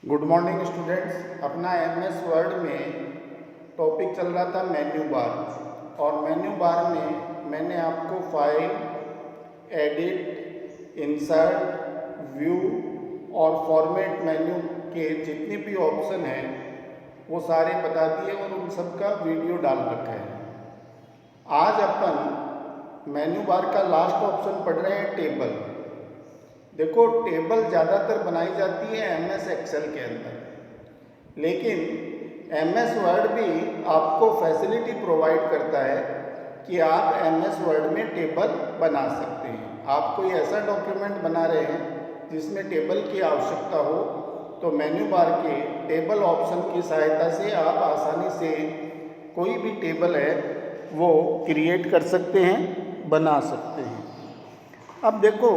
Good morning students. अपना MS word में topic चल रहा था मेन्यू बार, और मेन्यू बार में मैंने आपको फाइल, एडिट, इंसर्ट, व्यू और फॉर्मेट मेन्यू के जितने भी ऑप्शन हैं वो सारे बता दिए और उन सब का वीडियो डाल रखा है। आज अपन मेन्यू बार का लास्ट ऑप्शन पढ़ रहे हैं, टेबल। देखो, टेबल ज़्यादातर बनाई जाती है एमएस एक्सेल के अंदर, लेकिन एमएस वर्ड भी आपको फैसिलिटी प्रोवाइड करता है कि आप एमएस वर्ड में टेबल बना सकते हैं। आप कोई ऐसा डॉक्यूमेंट बना रहे हैं जिसमें टेबल की आवश्यकता हो, तो मेन्यू बार के टेबल ऑप्शन की सहायता से आप आसानी से कोई भी टेबल है वो क्रिएट कर सकते हैं, बना सकते हैं। अब देखो,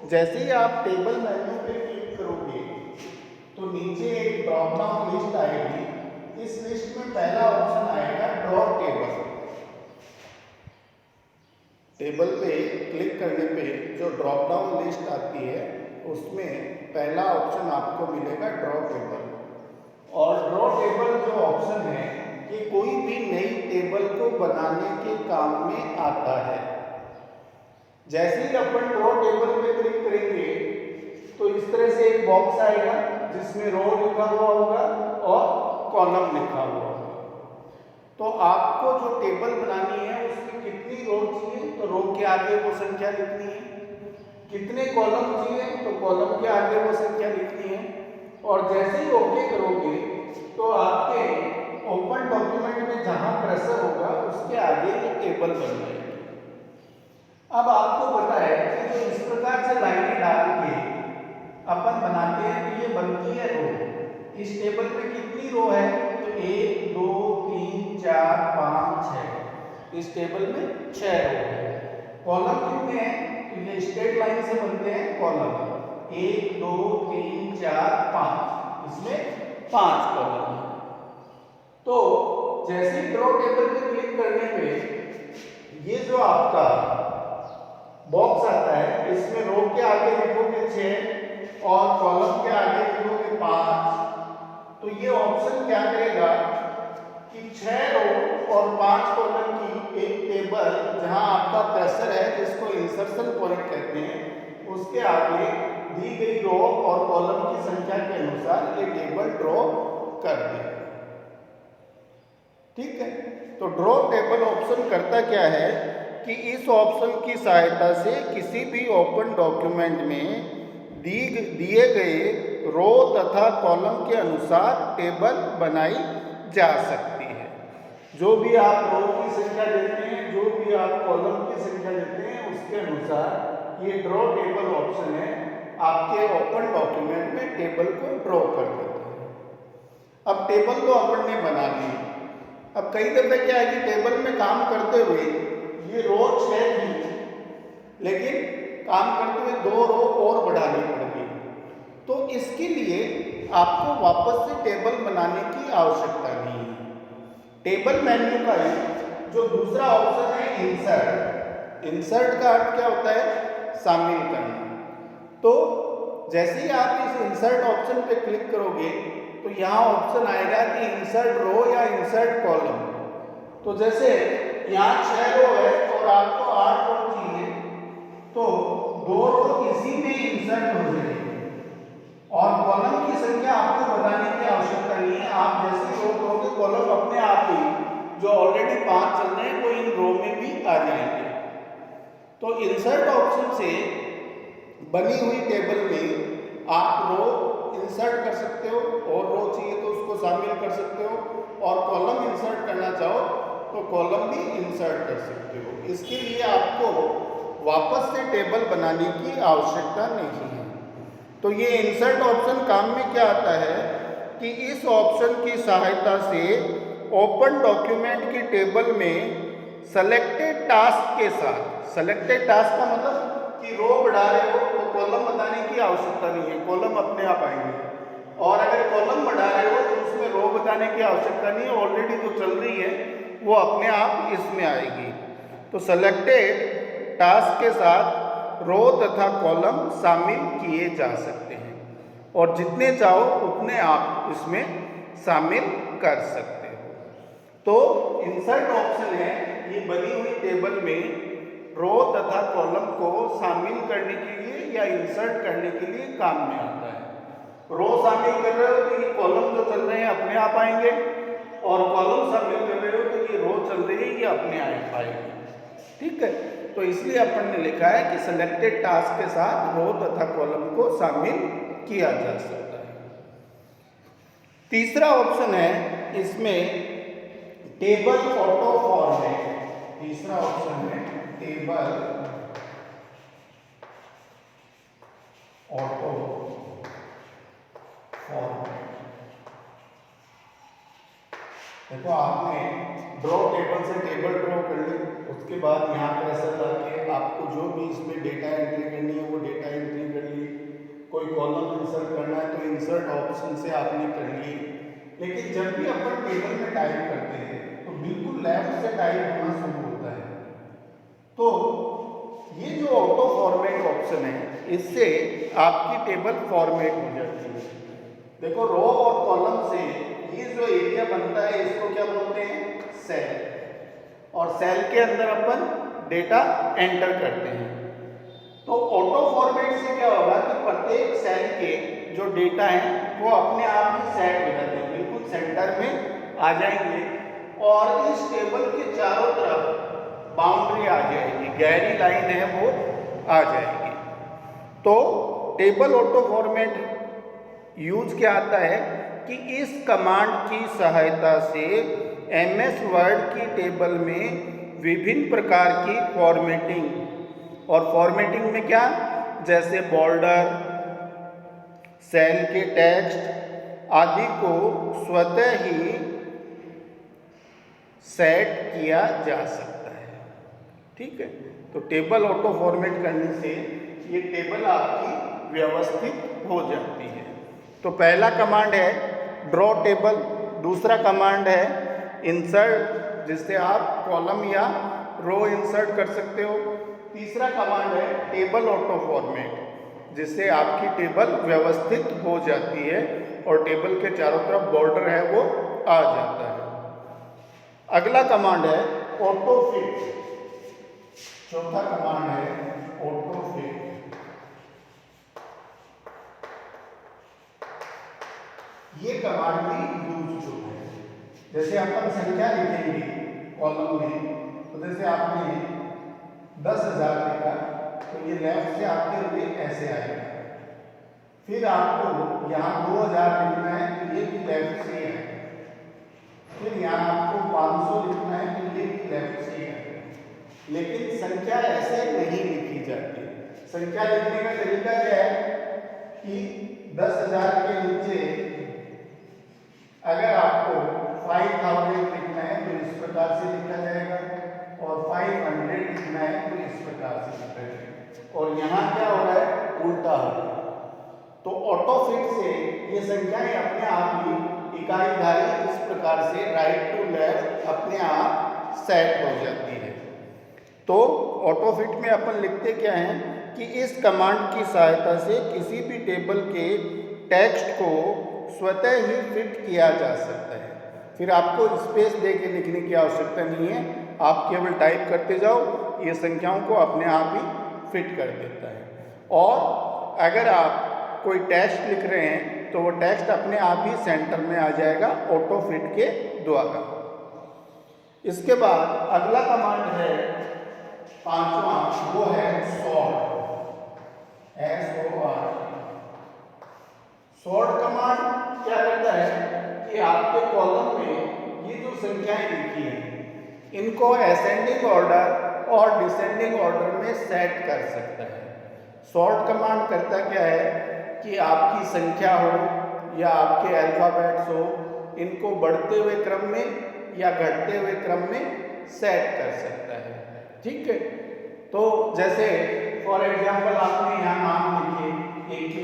जैसे ही आप टेबल मेन्यू पे क्लिक करोगे तो नीचे एक ड्रॉप डाउन लिस्ट आएगी। इस लिस्ट में पहला ऑप्शन आएगा ड्रॉ टेबल। टेबल पे क्लिक करने पे जो ड्रॉप डाउन लिस्ट आती है उसमें पहला ऑप्शन आपको मिलेगा ड्रॉ टेबल। और ड्रॉ टेबल जो ऑप्शन है ये कोई भी नई टेबल को बनाने के काम में आता है। जैसे ही अपन ड्रॉ टेबल पे क्लिक करेंगे तो इस तरह से एक बॉक्स आएगा जिसमें रो लिखा हुआ होगा और कॉलम लिखा हुआ होगा। तो आपको जो टेबल बनानी है उसमें कितनी रो चाहिए तो रो के आगे वो संख्या लिखनी है, कितने कॉलम चाहिए तो कॉलम के आगे वो संख्या लिखनी है। और जैसे ही ओके करोगे तो आपके ओपन डॉक्यूमेंट में जहां कर्सर होगा उसके आगे ये टेबल बन जाएगी। अब आपको पता है कि जो इस प्रकार से लाइनें डाल के अपन बनाते हैं तो ये बनती है रो। इस टेबल में कितनी रो है तो 1 2 3 4 5 6। इस टेबल में 6 रो है। कॉलम कितने हैं तो ये स्ट्रेट लाइन से बनते हैं कॉलम, 1 2 3 4 5। इसमें 5 कॉलम है। तो जैसे ही ड्रॉ टेबल पे क्लिक करने पे ये जो आपका बॉक्स आता है इसमें रो के आगे लिखोगे 6 और कॉलम के आगे लिखोगे 5। तो ये ऑप्शन क्या करेगा कि 6 रो और 5 कॉलम की एक टेबल जहां आपका कर्सर है जिसको इंसर्शन पॉइंट कहते हैं उसके आगे दी गई रो और कॉलम की संख्या के अनुसार ये टेबल ड्रॉ कर देगा। ठीक है, तो ड्रॉ टेबल ऑप्शन करता क्या है कि इस ऑप्शन की सहायता से किसी भी ओपन डॉक्यूमेंट में दिए गए रो तथा कॉलम के अनुसार टेबल बनाई जा सकती है। जो भी आप रो की संख्या देते हैं, जो भी आप कॉलम की संख्या देते हैं, उसके अनुसार ये ड्रॉ टेबल ऑप्शन है आपके ओपन डॉक्यूमेंट में टेबल को ड्रॉ कर देता है। अब टेबल तो अपन ने बना ली। अब कई दफे क्या है कि टेबल में काम करते हुए ये रो 6 थी, लेकिन काम करते हुए 2 रो और बढ़ानी पड़ गई। तो इसके लिए आपको वापस से टेबल बनाने की आवश्यकता नहीं है। टेबल मेन्यू का जो दूसरा ऑप्शन है इंसर्ट। इंसर्ट का अर्थ क्या होता है? शामिल करना। तो जैसे ही आप इस इंसर्ट ऑप्शन पे क्लिक करोगे तो यहाँ ऑप्शन आएगा कि इंसर्ट रो या इंसर्ट कॉलम। तो जैसे यहाँ 6 रो है और आपको 8 रो चाहिए तो 2 रो इसी में इंसर्ट हो जाएगी और कॉलम की संख्या आपको बताने की आवश्यकता नहीं है। आप जैसे रो करोगे कॉलम अपने आप ही जो ऑलरेडी 5 चल रहे हैं वो इन रो में भी आ जाएंगे। तो इंसर्ट ऑप्शन से बनी हुई टेबल में आप रो इंसर्ट कर सकते हो और रो चाहिए तो उसको शामिल कर सकते हो, और कॉलम इंसर्ट करना चाहो तो कॉलम भी इंसर्ट कर सकते हो। इसके लिए आपको वापस से टेबल बनाने की आवश्यकता नहीं है। तो ये इंसर्ट ऑप्शन काम में क्या आता है कि इस ऑप्शन की सहायता से ओपन डॉक्यूमेंट की टेबल में सेलेक्टेड टास्क के साथ, सेलेक्टेड टास्क का मतलब कि रो बढ़ा रहे हो तो कॉलम बताने की आवश्यकता नहीं है, कॉलम अपने आप आएंगे। और अगर कॉलम बढ़ा रहे हो तो उसमें रो बताने की आवश्यकता नहीं है, ऑलरेडी जो चल रही है वो अपने आप इसमें आएगी। तो सेलेक्टेड टास्क के साथ रो तथा कॉलम शामिल किए जा सकते हैं। और जितने चाहो उतने आप इसमें शामिल कर सकते हो। तो इंसर्ट ऑप्शन है, ये बनी हुई टेबल में रो तथा कॉलम को शामिल करने के लिए या इंसर्ट करने के लिए काम में आता है। रो शामिल कर रहे हो तो ये कॉलम जो चल रहे हैं अपने आप आएंगे, और कॉलम शामिल कर रहे हो तो ये रो चल रही है ये अपने आप आएगी। ठीक है, तो इसलिए अपन ने लिखा है कि सिलेक्टेड टास्क के साथ रो तथा कॉलम को शामिल किया जा सकता है। तीसरा ऑप्शन है इसमें टेबल ऑटो फॉर्मेट। तीसरा ऑप्शन है टेबल ऑटो फॉर्मेट। देखो आपने ड्रॉ टेबल से टेबल ड्रॉ कर ली, उसके बाद यहाँ पर ऐसा करके आपको जो भी इसमें डेटा एंट्री करनी है वो डेटा एंट्री कर ली, कोई कॉलम इंसर्ट करना है तो इंसर्ट ऑप्शन से आपने कर ली। लेकिन जब भी अपन टेबल में टाइप करते हैं तो बिल्कुल लेफ्ट से टाइप होना शुरू होता है। तो ये जो ऑटो फॉर्मेट ऑप्शन है इससे आपकी टेबल फॉर्मेट हो जाती है। देखो रो और कॉलम से ये जो एरिया बनता है इसको क्या बोलते हैं, सेल, और सेल के अंदर अपन डेटा एंटर करते हैं। तो ऑटो फॉर्मेट से क्या होगा कि प्रत्येक सेल के जो डेटा हैं वो अपने आप ही सेट हो जाते हैं, बिल्कुल सेंटर में आ जाएंगे, और इस टेबल के चारों तरफ बाउंड्री आ जाएगी, गहरी लाइन है वो आ जाएगी। तो टेबल ऑटो फॉर्मेट यूज क्या आता है कि इस कमांड की सहायता से MS वर्ड की टेबल में विभिन्न प्रकार की फॉर्मेटिंग, और फॉर्मेटिंग में क्या, जैसे बॉर्डर, सेल के टेक्स्ट आदि को स्वतः ही सेट किया जा सकता है। ठीक है, तो टेबल ऑटो फॉर्मेट करने से ये टेबल आपकी व्यवस्थित हो जाती है। तो पहला कमांड है ड्रॉ टेबल, दूसरा कमांड है इंसर्ट जिससे आप कॉलम या रो इंसर्ट कर सकते हो, तीसरा कमांड है टेबल ऑटो फॉर्मेट जिससे आपकी टेबल व्यवस्थित हो जाती है और टेबल के चारों तरफ बॉर्डर है वो आ जाता है। अगला कमांड है ऑटो फिट। चौथा कमांड है ऑटो फिट। ये कमांड भी यूज जो है, जैसे अपन संख्या लिखेंगे कॉलम में, तो जैसे आपने 10,000 लिखा तो ये लेफ्ट से आते हुए ऐसे आएगा, फिर आपको यहाँ 2,000 लिखना है तो ये भी लेफ्ट से है, फिर यहाँ आपको 500 लिखना है तो ये भी लेफ्ट से है। लेकिन संख्या ऐसे नहीं लिखी जाती। संख्या लिखने का तरीका क्या है कि 10,000 के नीचे अगर आपको 5,000 लिखना है तो इस प्रकार से लिखा जाएगा, और 500 लिखना है तो इस प्रकार से लिखा जाएगा, और यहाँ क्या हो रहा है, उल्टा हो रहा है। तो ऑटो फिट से ये संख्याएं अपने आप ही इकाईधारी इस प्रकार से राइट टू लेफ्ट अपने आप सेट हो जाती है। तो ऑटो फिट में अपन लिखते क्या हैं कि इस कमांड की सहायता से किसी भी टेबल के टेक्स्ट को स्वतः ही फिट किया जा सकता है। फिर आपको स्पेस दे के लिखने की आवश्यकता नहीं है, आप केवल टाइप करते जाओ, ये संख्याओं को अपने आप ही फिट कर देता है। और अगर आप कोई टेक्स्ट लिख रहे हैं तो वो टेक्स्ट अपने आप ही सेंटर में आ जाएगा ऑटो फिट के द्वारा। इसके बाद अगला कमांड है पांचवा, वो है सॉर्ट। SORT। सॉर्ट कमांड क्या करता है कि आपके कॉलम में ये जो संख्याएं लिखी हैं इनको असेंडिंग ऑर्डर और डिसेंडिंग ऑर्डर में सेट कर सकता है। सॉर्ट कमांड करता क्या है कि आपकी संख्या हो या आपके अल्फाबेट्स हो, इनको बढ़ते हुए क्रम में या घटते हुए क्रम में सेट कर सकता है। ठीक है, तो जैसे फॉर एग्जांपल आपने यहाँ नाम लिखे AK,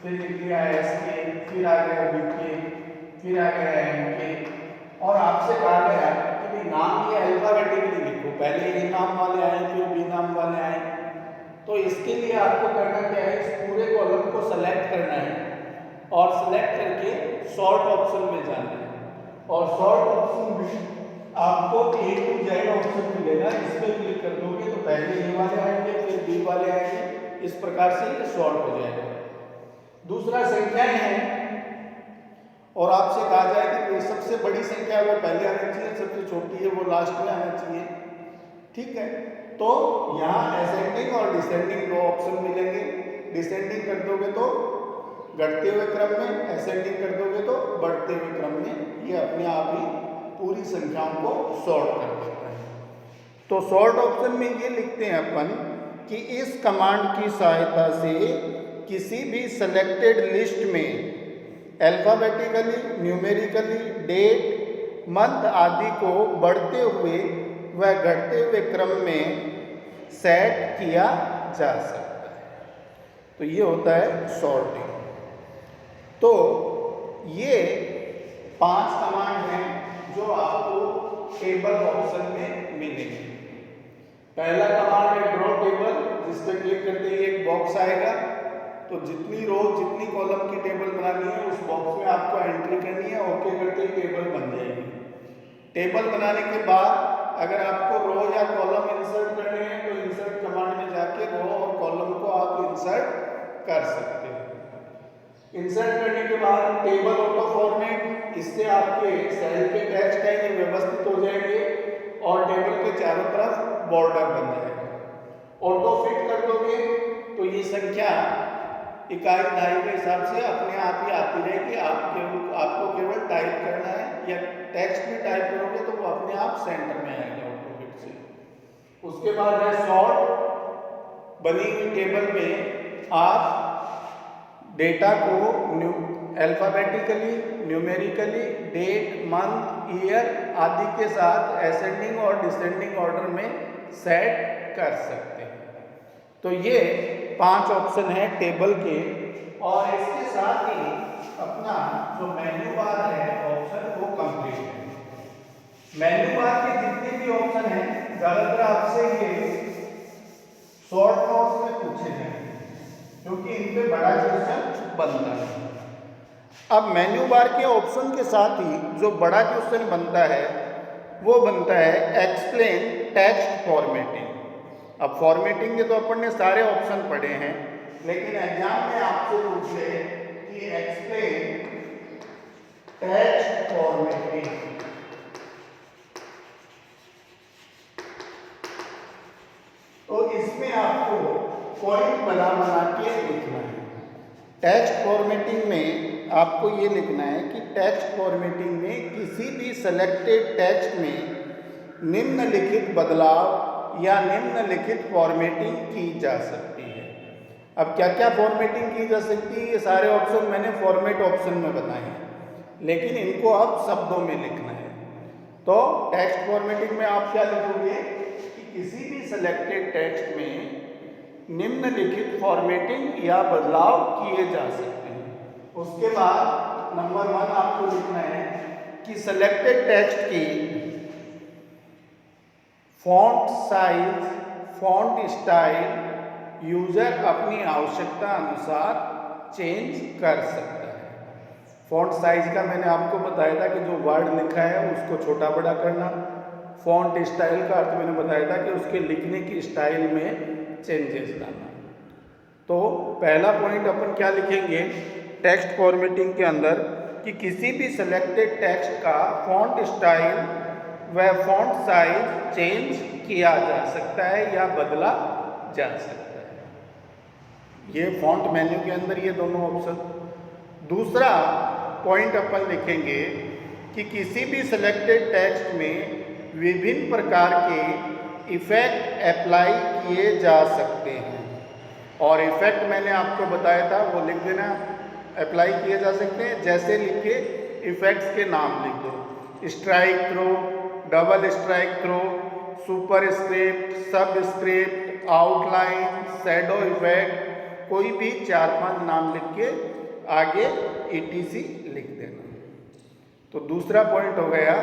फिर लिख लिया SK, फिर आ गया BK, फिर आ गया MK, और आपसे कहा गया कि भाई नाम ये अल्फाबेटिकली लिखो, पहले A नाम वाले आए फिर B नाम वाले आए। तो इसके लिए आपको करना क्या है, इस पूरे कॉलम को सेलेक्ट करना है और सेलेक्ट करके सॉर्ट ऑप्शन में जाना है। और सॉर्ट ऑप्शन में आपको A to Z ऑप्शन मिलेगा, इस पर क्लिक कर दोगे तो पहले ये वाले आएंगे, फिर B वाले आएंगे, इस प्रकार से ये सॉर्ट हो जाएगा। दूसरा संख्याएं हैं, और आपसे कहा जाए कि सबसे बड़ी संख्या वो पहले आनी चाहिए, सबसे छोटी है वो लास्ट में आना चाहिए। ठीक है, तो यहाँ असेंडिंग और डिसेंडिंग दो ऑप्शन मिलेंगे। डिसेंडिंग कर दोगे तो घटते हुए क्रम में, असेंडिंग कर दोगे तो बढ़ते हुए क्रम में। ये अपने आप ही पूरी संख्याओं को सॉर्ट कर देता है। तो सॉर्ट ऑप्शन में ये लिखते हैं अपन कि इस कमांड की सहायता से किसी भी सेलेक्टेड लिस्ट में अल्फाबेटिकली, न्यूमेरिकली, डेट, मंथ आदि को बढ़ते हुए व घटते हुए क्रम में सेट किया जा सकता है। तो ये होता है सॉर्टिंग। तो ये 5 कमांड हैं जो आपको टेबल ऑप्शन में मिलेंगे। पहला कमांड है ड्रॉ टेबल, जिस पर क्लिक करते ही एक बॉक्स आएगा। तो जितनी रो, जितनी कॉलम की टेबल बनानी है उस बॉक्स में आपको एंट्री करनी है। ओके करते ही टेबल बन जाएगी। टेबल बनाने के बाद अगर आपको रो या कॉलम इंसर्ट करने हैं तो इंसर्ट कमांड में जाके रो और कॉलम को आप इंसर्ट कर सकते हैं। इंसर्ट करने के बाद टेबल ऑटो फॉर्मेट, इससे आपके सेल के टेक्स्ट है ये व्यवस्थित हो जाएंगे और टेबल के चारों तरफ बॉर्डर बन जाएगा। ऑटो फिट कर दोगे तो ये संख्या इकाई दहाई के हिसाब से अपने आप ही आती रहेगी। आपको केवल टाइप करना है, या टेक्स्ट में टाइप करोगे तो वो अपने आप सेंटर में आएगा ऑटो फिट से। उसके बाद है सॉर्ट। बनी हुई टेबल में आप डेटा को alphabetically, numerically, date, month, year आदि के साथ असेंडिंग और डिसेंडिंग ऑर्डर में सेट कर सकते हैं। तो ये 5 ऑप्शन है टेबल के। और इसके साथ ही अपना जो मेन्यू बार है ऑप्शन वो कंप्लीट है। मेन्यू बार के जितने भी ऑप्शन हैं ज्यादातर आपसे ये शॉर्ट नोट्स में पूछे जाएंगे, क्योंकि इन पे बड़ा क्वेश्चन बनता है। अब मेन्यू बार के ऑप्शन के साथ ही जो बड़ा क्वेश्चन बनता है वो बनता है एक्सप्लेन टेक्स्ट फॉर्मेटिंग। अब फॉर्मेटिंग के तो अपन ने सारे ऑप्शन पढ़े हैं, लेकिन एग्जाम में आपसे पूछ ले कि एक्सप्लेन टेक्स्ट फॉर्मेटिंग, तो इसमें आपको पॉइंट बना के लिखना है। टेक्स्ट फॉर्मेटिंग में आपको ये लिखना है कि टेक्स्ट फॉर्मेटिंग में किसी भी सेलेक्टेड टेक्स्ट में निम्नलिखित बदलाव या निम्नलिखित फॉर्मेटिंग की जा सकती है। अब क्या क्या फॉर्मेटिंग की जा सकती है, ये सारे ऑप्शन मैंने फॉर्मेट ऑप्शन में बताए हैं, लेकिन इनको अब शब्दों में लिखना है। तो टेक्स्ट फॉर्मेटिंग में आप क्या लिखोगे कि किसी भी सेलेक्टेड टेक्स्ट में निम्नलिखित फॉर्मेटिंग या बदलाव किए जा सकते हैं। उसके बाद नंबर 1 आपको लिखना है कि सेलेक्टेड टेक्स्ट की font size, font style user अपनी आवश्यकता अनुसार चेंज कर सकता है। फॉन्ट साइज का मैंने आपको बताया था कि जो वर्ड लिखा है उसको छोटा बड़ा करना। फॉन्ट स्टाइल का अर्थ मैंने बताया था कि उसके लिखने की स्टाइल में चेंजेस लाना। तो पहला पॉइंट अपन क्या लिखेंगे टेक्स्ट फॉर्मेटिंग के अंदर कि किसी भी सिलेक्टेड टेक्स्ट का फॉन्ट स्टाइल व फॉन्ट साइज चेंज किया जा सकता है या बदला जा सकता है। ये फॉन्ट मेन्यू के अंदर ये दोनों ऑप्शन। दूसरा पॉइंट अपन लिखेंगे कि किसी भी सिलेक्टेड टेक्स्ट में विभिन्न प्रकार के इफ़ेक्ट अप्लाई किए जा सकते हैं। और इफ़ेक्ट मैंने आपको बताया था वो लिख देना, अप्लाई किए जा सकते हैं। जैसे लिखे इफ़ेक्ट्स के नाम लिख दो, strikethrough, double strikethrough, superscript, subscript, outline, shadow effect, कोई भी 4-5 नाम लिख के आगे ETC लिख देना। तो दूसरा पॉइंट हो गया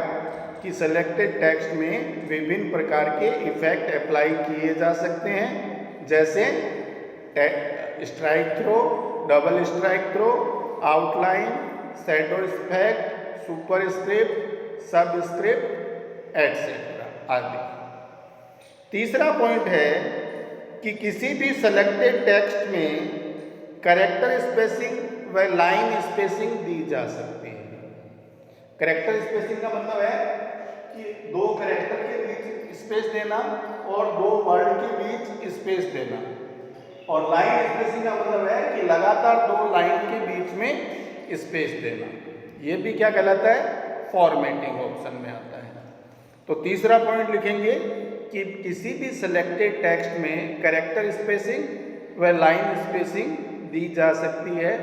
कि सेलेक्टेड टेक्स्ट में विभिन्न प्रकार के इफ़ेक्ट अप्लाई किए जा सकते हैं, जैसे strikethrough, double strikethrough, outline, shadow effect, superscript, subscript etcetera आदि। तीसरा पॉइंट है कि किसी भी सेलेक्टेड टेक्स्ट में कैरेक्टर स्पेसिंग व लाइन स्पेसिंग दी जा सकती है। कैरेक्टर स्पेसिंग का मतलब है कि दो कैरेक्टर के बीच स्पेस देना और दो वर्ड के बीच स्पेस देना, और लाइन स्पेसिंग का मतलब है कि लगातार दो लाइन के बीच में स्पेस देना। ये भी क्या कहलाता है? फॉर्मेटिंग ऑप्शन में आता है। तो तीसरा पॉइंट लिखेंगे कि किसी भी सिलेक्टेड टेक्स्ट में कैरेक्टर स्पेसिंग व लाइन स्पेसिंग दी जा सकती है।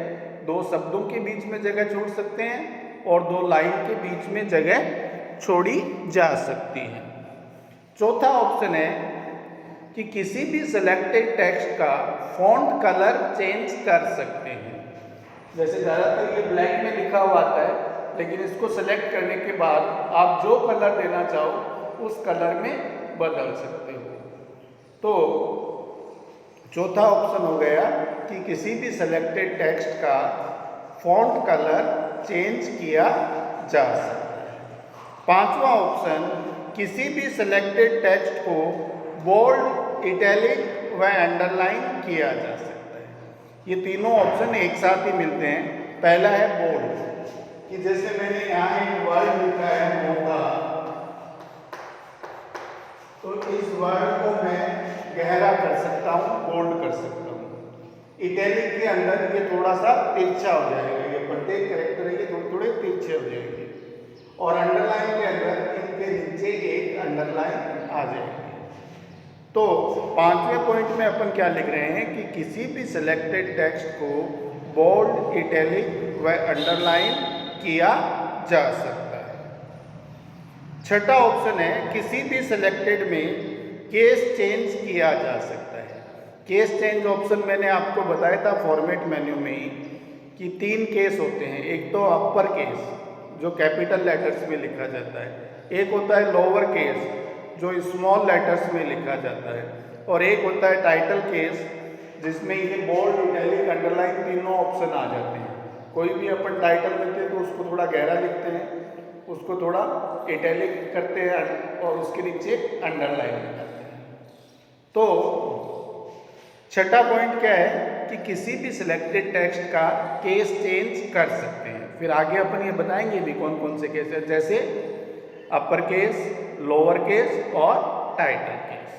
दो शब्दों के बीच में जगह छोड़ सकते हैं और दो लाइन के बीच में जगह छोड़ी जा सकती है। चौथा ऑप्शन है कि किसी भी सिलेक्टेड टेक्स्ट का फॉन्ट कलर चेंज कर सकते हैं। जैसे ज़्यादातर ये ब्लैक में लिखा हुआ आता है, लेकिन इसको सेलेक्ट करने के बाद आप जो कलर देना चाहो उस कलर में बदल सकते हो। तो चौथा ऑप्शन हो गया कि किसी भी सिलेक्टेड टेक्स्ट का फॉन्ट कलर चेंज किया जा सकता है। पांचवा ऑप्शन, किसी भी सिलेक्टेड टेक्स्ट को बोल्ड, इटैलिक व अंडरलाइन किया जा सकता है। ये तीनों ऑप्शन एक साथ ही मिलते हैं। पहला है बोल्ड, कि जैसे मैंने यहाँ एक वर्ड लिखा है मोटा, तो इस वर्ड को मैं गहरा कर सकता हूँ, बोल्ड कर सकता हूँ। इटैलिक के अंदर ये थोड़ा सा तिरछा हो जाएगा, ये प्रत्येक कैरेक्टर है ये थोड़े थोड़े तिरछे हो जाएंगे। और अंडरलाइन के अंदर इनके नीचे एक अंडरलाइन आ जाएगी। तो पांचवें पॉइंट में अपन क्या लिख रहे हैं कि किसी भी सिलेक्टेड टेक्स्ट को बोल्ड, इटैलिक व अंडरलाइन किया जा सकता है। छठा ऑप्शन है, किसी भी सिलेक्टेड में केस चेंज किया जा सकता है। केस चेंज ऑप्शन मैंने आपको बताया था फॉर्मेट मेन्यू में ही कि 3 केस होते हैं। एक तो अपर केस जो कैपिटल लेटर्स में लिखा जाता है, एक होता है लोअर केस जो स्मॉल लेटर्स में लिखा जाता है, और एक होता है टाइटल केस जिसमें ये बोल्ड, इटैलिक, अंडरलाइन तीनों ऑप्शन आ जाते हैं। कोई भी अपन टाइटल लिखते हैं तो उसको थोड़ा गहरा लिखते हैं, उसको थोड़ा इटैलिक करते हैं और उसके नीचे अंडरलाइन करते हैं। तो छठा पॉइंट क्या है कि किसी भी सिलेक्टेड टेक्स्ट का केस चेंज कर सकते हैं। फिर आगे अपन ये बताएंगे भी कौन कौन से केस है, जैसे अपर केस, लोअर केस और टाइटल केस।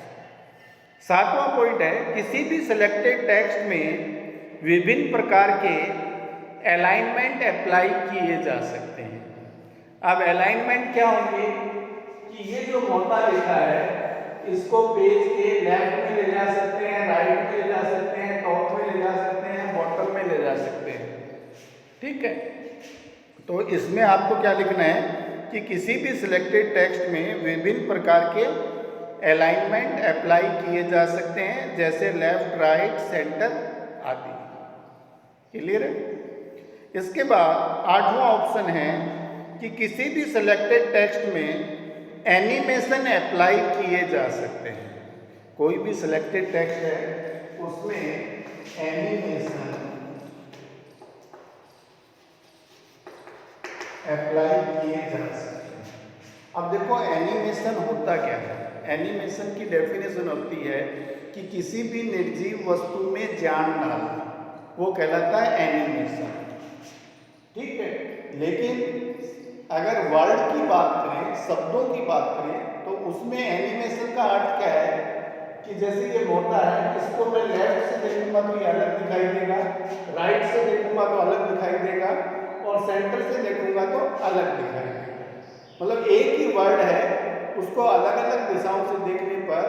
सातवां पॉइंट है, किसी भी सिलेक्टेड टेक्स्ट में विभिन्न प्रकार के अलाइनमेंट अप्लाई किए जा सकते हैं। अब अलाइनमेंट क्या होंगे कि ये जो मोटा लिखा है इसको पेज के लेफ्ट में ले जा सकते हैं, राइट में ले जा सकते हैं, टॉप में ले जा सकते हैं, बॉटम में ले जा सकते हैं। ठीक है, तो इसमें आपको क्या लिखना है कि किसी भी सिलेक्टेड टेक्स्ट में विभिन्न प्रकार के अलाइनमेंट अप्लाई किए जा सकते हैं, जैसे लेफ्ट, राइट, सेंटर आदि। क्लियर है? इसके बाद आठवां ऑप्शन है कि किसी भी सिलेक्टेड टेक्स्ट में एनिमेशन अप्लाई किए जा सकते हैं। कोई भी सिलेक्टेड टेक्स्ट है उसमें एनिमेशन अप्लाई किए जा सकते हैं। अब देखो एनिमेशन होता क्या है। एनिमेशन की डेफिनेशन होती है कि किसी भी निर्जीव वस्तु में जान डालना, वो कहलाता है एनिमेशन। ठीक है, लेकिन अगर वर्ड की बात करें, शब्दों की बात करें, तो उसमें एनिमेशन का अर्थ क्या है कि जैसे ये मोटा है, इसको मैं लेफ्ट से देखूंगा तो ये अलग दिखाई देगा, राइट से देखूंगा तो अलग दिखाई देगा, और सेंटर से देखूंगा तो अलग दिखाई देगा। मतलब एक ही वर्ड है, उसको अलग अलग दिशाओं से देखने पर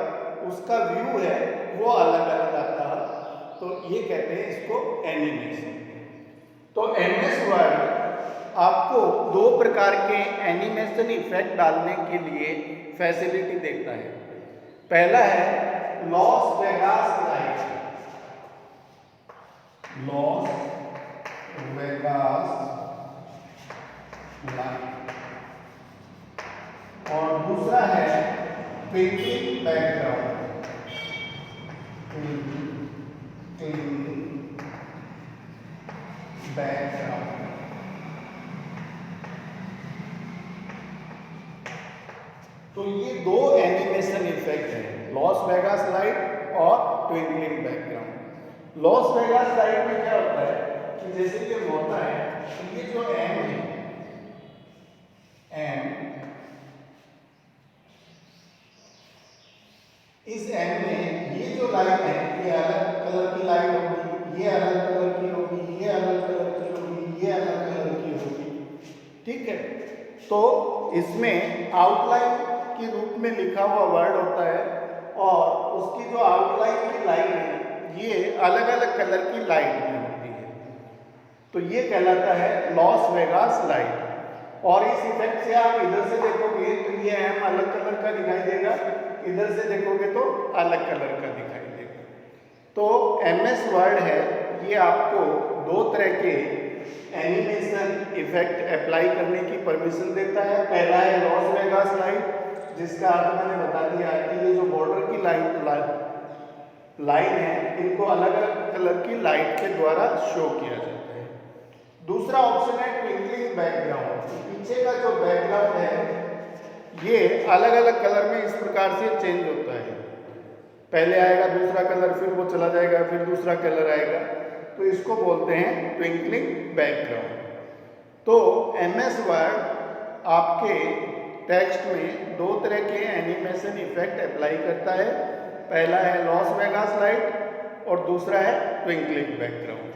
उसका व्यू है वो अलग अलग आता है, तो ये कहते हैं इसको एनिमेशन। तो एमएस वर्ड आपको 2 प्रकार के एनिमेशन इफेक्ट डालने के लिए फैसिलिटी देता है। पहला है Las Vegas light, Las Vegas light, और दूसरा है ट्विंकलिंग बैकग्राउंड, ट्विंकलिंग बैकग्राउंड। तो ये दो एनिमेशन इफेक्ट हैं, लॉस वेगास लाइट और twinkling background. Las Vegas light में क्या होता है कि जैसे ये होता है, तो ये जो एम है, एम, इस एम में ये जो लाइट है, ये अलग कलर की लाइट होगी, ये अलग कलर की होगी, ये अलग कलर की होगी, ये अलग कलर की होगी, ठीक है। तो इसमें आउटलाइन के रूप में लिखा हुआ वर्ड होता है और उसकी जो आउटलाइन की लाइन है ये अलग अलग कलर की लाइट में होती है, तो ये कहलाता है लॉस वेगास लाइट। और इस इफेक्ट से आप इधर से देखोगे तो ये एम अलग कलर का दिखाई देगा, इधर से देखोगे तो अलग कलर का दिखाई देगा। तो MS वर्ड है, ये आपको दो तरह के एनिमेशन इफेक्ट अप्लाई करने की परमिशन देता है। पहला है लॉस वेगास लाइट, जिसका अर्थ मैंने बता दिया कि ये जो बॉर्डर की लाइन है, इनको अलग अलग कलर की लाइट के द्वारा शो किया जाता है। दूसरा ऑप्शन है ट्विंकलिंग बैकग्राउंड। पीछे का जो बैकग्राउंड है ये अलग अलग कलर में इस प्रकार से चेंज होता है, पहले आएगा दूसरा कलर, फिर वो चला जाएगा, फिर दूसरा कलर आएगा, तो इसको बोलते हैं ट्विंकलिंग बैकग्राउंड। तो MS वर्ड आपके टेक्स्ट में दो तरह के एनिमेशन इफेक्ट अप्लाई करता है, पहला है लॉस वेगास लाइट और दूसरा है ट्विंकलिंग बैकग्राउंड।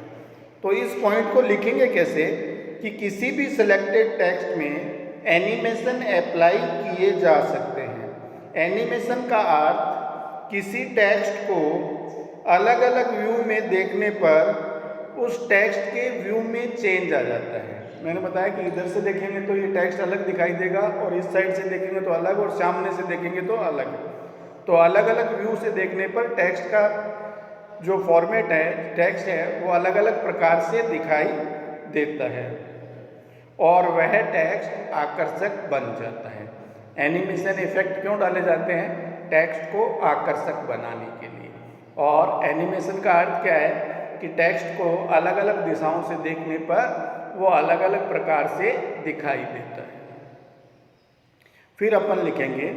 तो इस पॉइंट को लिखेंगे कैसे कि किसी भी सिलेक्टेड टेक्स्ट में एनिमेशन अप्लाई किए जा सकते हैं। एनिमेशन का अर्थ किसी टेक्स्ट को अलग अलग व्यू में देखने पर उस टेक्स्ट के व्यू में चेंज आ जाता है। मैंने बताया कि इधर से देखेंगे तो ये टेक्स्ट अलग दिखाई देगा और इस साइड से देखेंगे तो अलग और सामने से देखेंगे तो अलग। तो अलग अलग व्यू से देखने पर टेक्स्ट का जो फॉर्मेट है, टेक्स्ट है, वो अलग अलग प्रकार से दिखाई देता है और वह टेक्स्ट आकर्षक बन जाता है। एनिमेशन इफेक्ट क्यों डाले जाते हैं? टेक्स्ट को आकर्षक बनाने के लिए। और एनिमेशन का अर्थ क्या है कि टेक्स्ट को अलग अलग दिशाओं से देखने पर वो अलग अलग प्रकार से दिखाई देता है। फिर अपन लिखेंगे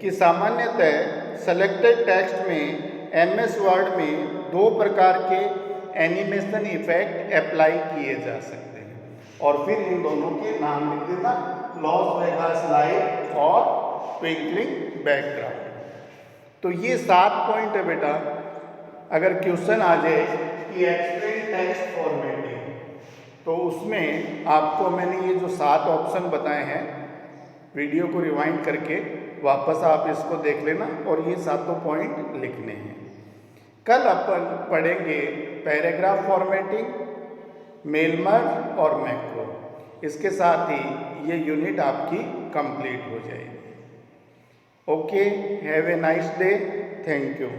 कि सामान्यतः सेलेक्टेड टेक्स्ट में MS वर्ड में दो प्रकार के एनिमेशन इफेक्ट अप्लाई किए जा सकते हैं और फिर इन दोनों के नाम लिख देना, लॉस वेगास लाइट और ट्विंकलिंग बैकग्राउंड। तो ये 7 पॉइंट है बेटा। अगर क्वेश्चन आ जाए कि एक्सप्लेन टेक्स्ट फॉर्मेटिंग, तो उसमें आपको मैंने ये जो 7 ऑप्शन बताए हैं, वीडियो को रिवाइंड करके वापस आप इसको देख लेना और ये 7 पॉइंट लिखने हैं। कल अपन पढ़ेंगे पैराग्राफ फॉर्मेटिंग, मेल मर्ज और मैक्रो। इसके साथ ही ये यूनिट आपकी कंप्लीट हो जाएगी। Okay, have a nice day, thank you.